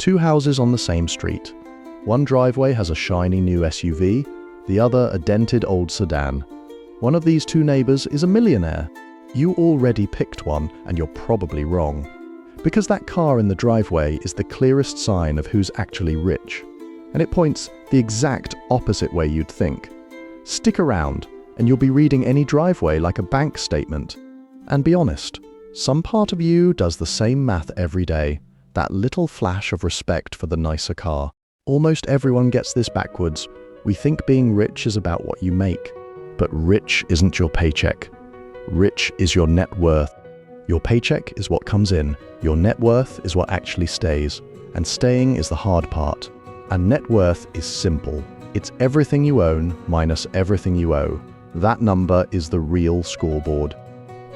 Two houses on the same street. One driveway has a shiny new SUV, the other a dented old sedan. One of these two neighbors is a millionaire. You already picked one, and you're probably wrong. Because that car in the driveway is the clearest sign of who's actually rich. And it points the exact opposite way you'd think. Stick around, and you'll be reading any driveway like a bank statement. And be honest, some part of you does the same math every day. That little flash of respect for the nicer car. Almost everyone gets this backwards. We think being rich is about what you make. But rich isn't your paycheck. Rich is your net worth. Your paycheck is what comes in. Your net worth is what actually stays. And staying is the hard part. And net worth is simple. It's everything you own minus everything you owe. That number is the real scoreboard.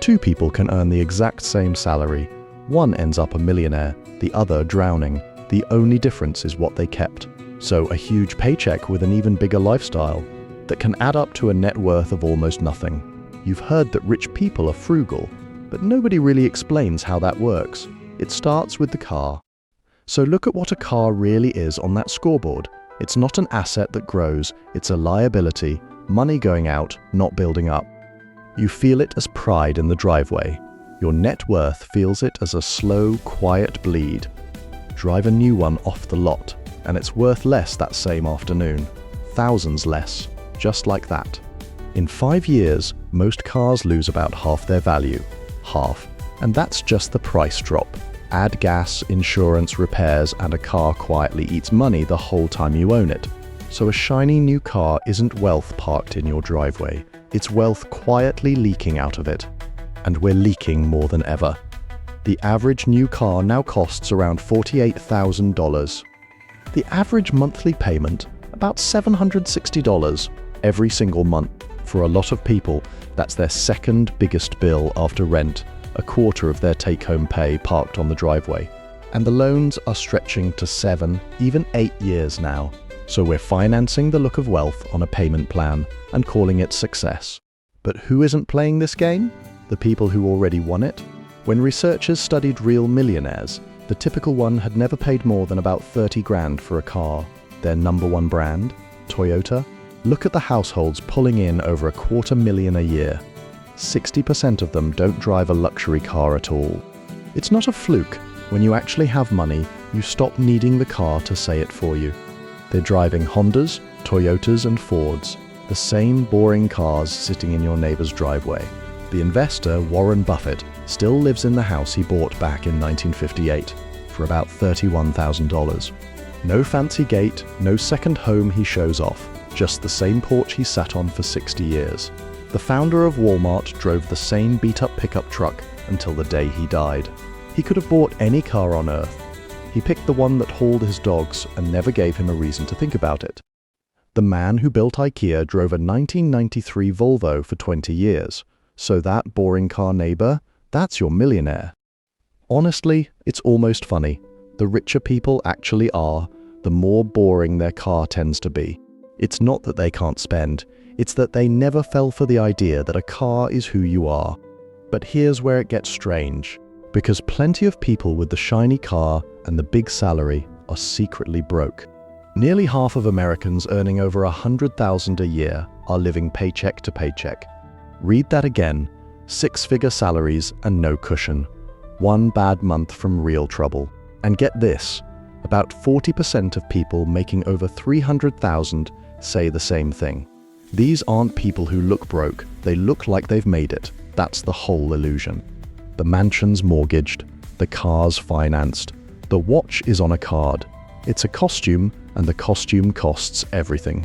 Two people can earn the exact same salary. One ends up a millionaire, the other drowning. The only difference is what they kept. So a huge paycheck with an even bigger lifestyle that can add up to a net worth of almost nothing. You've heard that rich people are frugal, but nobody really explains how that works. It starts with the car. So look at what a car really is on that scoreboard. It's not an asset that grows, it's a liability, money going out, not building up. You feel it as pride in the driveway. Your net worth feels it as a slow, quiet bleed. Drive a new one off the lot, and it's worth less that same afternoon. Thousands less, just like that. In 5 years, most cars lose about half their value. Half. And that's just the price drop. Add gas, insurance, repairs, and a car quietly eats money the whole time you own it. So a shiny new car isn't wealth parked in your driveway. It's wealth quietly leaking out of it. And we're leaking more than ever. The average new car now costs around $48,000. The average monthly payment, about $760 every single month. For a lot of people, that's their second biggest bill after rent, a quarter of their take-home pay parked on the driveway. And the loans are stretching to 7, even 8 years now. So we're financing the look of wealth on a payment plan and calling it success. But who isn't playing this game? The people who already won it? When researchers studied real millionaires, the typical one had never paid more than about 30 grand for a car. Their number one brand, Toyota. Look at the households pulling in over $250,000 a year. 60% of them don't drive a luxury car at all. It's not a fluke. When you actually have money, you stop needing the car to say it for you. They're driving Hondas, Toyotas and Fords, the same boring cars sitting in your neighbor's driveway. The investor, Warren Buffett, still lives in the house he bought back in 1958 for about $31,000. No fancy gate, no second home he shows off, just the same porch he sat on for 60 years. The founder of Walmart drove the same beat-up pickup truck until the day he died. He could have bought any car on earth. He picked the one that hauled his dogs and never gave him a reason to think about it. The man who built IKEA drove a 1993 Volvo for 20 years. So that boring car neighbor, that's your millionaire. Honestly, it's almost funny. The richer people actually are, the more boring their car tends to be. It's not that they can't spend, it's that they never fell for the idea that a car is who you are. But here's where it gets strange. Because plenty of people with the shiny car and the big salary are secretly broke. Nearly half of Americans earning over $100,000 a year are living paycheck to paycheck. Read that again. 6-figure salaries and no cushion. One bad month from real trouble. And get this, about 40% of people making over $300,000 say the same thing. These aren't people who look broke, they look like they've made it. That's the whole illusion. The mansion's mortgaged, the car's financed, the watch is on a card. It's a costume, and the costume costs everything.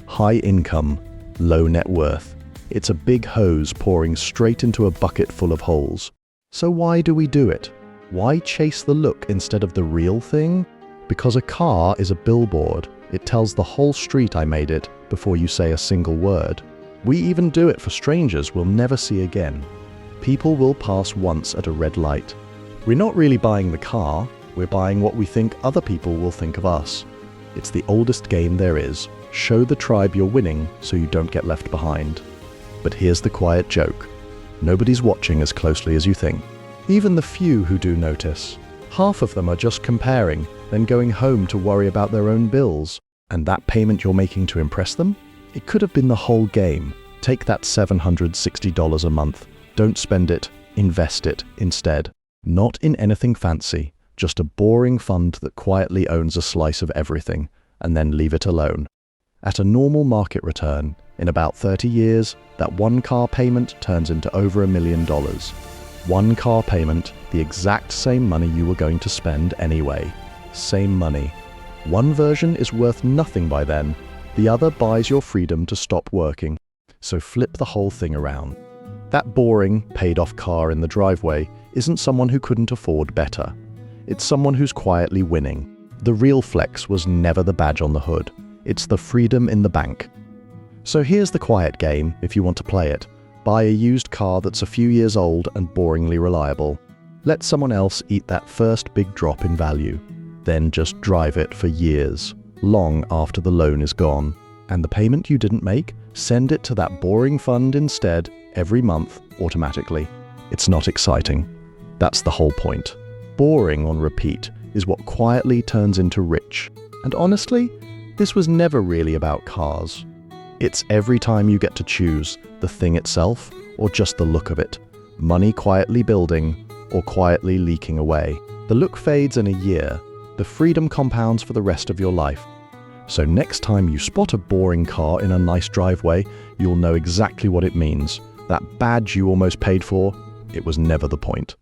High income, low net worth. It's a big hose pouring straight into a bucket full of holes. So why do we do it? Why chase the look instead of the real thing? Because a car is a billboard. It tells the whole street I made it before you say a single word. We even do it for strangers we'll never see again. People will pass once at a red light. We're not really buying the car, we're buying what we think other people will think of us. It's the oldest game there is. Show the tribe you're winning so you don't get left behind. But here's the quiet joke. Nobody's watching as closely as you think. Even the few who do notice. Half of them are just comparing, then going home to worry about their own bills. And that payment you're making to impress them? It could have been the whole game. Take that $760 a month. Don't spend it, invest it instead. Not in anything fancy, just a boring fund that quietly owns a slice of everything, and then leave it alone. At a normal market return, in about 30 years, that one car payment turns into over $1 million. One car payment, the exact same money you were going to spend anyway. Same money. One version is worth nothing by then. The other buys your freedom to stop working. So flip the whole thing around. That boring, paid-off car in the driveway isn't someone who couldn't afford better. It's someone who's quietly winning. The real flex was never the badge on the hood. It's the freedom in the bank. So here's the quiet game if you want to play it. Buy a used car that's a few years old and boringly reliable. Let someone else eat that first big drop in value. Then just drive it for years, long after the loan is gone. And the payment you didn't make, send it to that boring fund instead every month automatically. It's not exciting. That's the whole point. Boring on repeat is what quietly turns into rich. And honestly, this was never really about cars. It's every time you get to choose the thing itself or just the look of it. Money quietly building or quietly leaking away. The look fades in a year. The freedom compounds for the rest of your life. So next time you spot a boring car in a nice driveway, you'll know exactly what it means. That badge you almost paid for, it was never the point.